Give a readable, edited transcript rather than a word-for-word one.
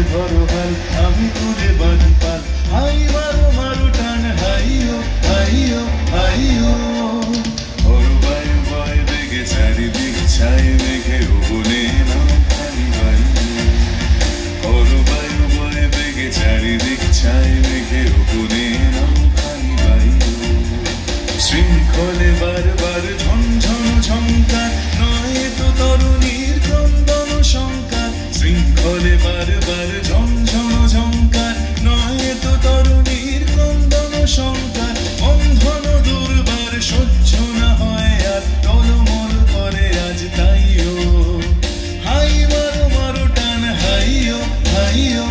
ধরো হাল আমি তুলে বাঁধি পাল হাই মারো মারো টান হাইও হাইও হাইও ওর বায়ু বয় বেগে চারিদিক ছাই মেঘে উবনে নাও খালি বায়ু ওর বায়ু বয় বেগে চারিদিক ছাই মেঘে উবনে নাও খালি বায়ু শৃঙ্খলে বারবার ঝনঝন ঝঙ্কার নয় তো তরুণীর ক্রন্দন শঙ্কার শৃঙ্খলে বারবার ঝনঝন ঝঙ্কার নয় তো তরুণীর ক্রন্দন শঙ্কার বন্ধন দুর্বার সহ্য না হয় আর টলমল করে আজ তাইও হাই মারো মারো টান হাইও হাইও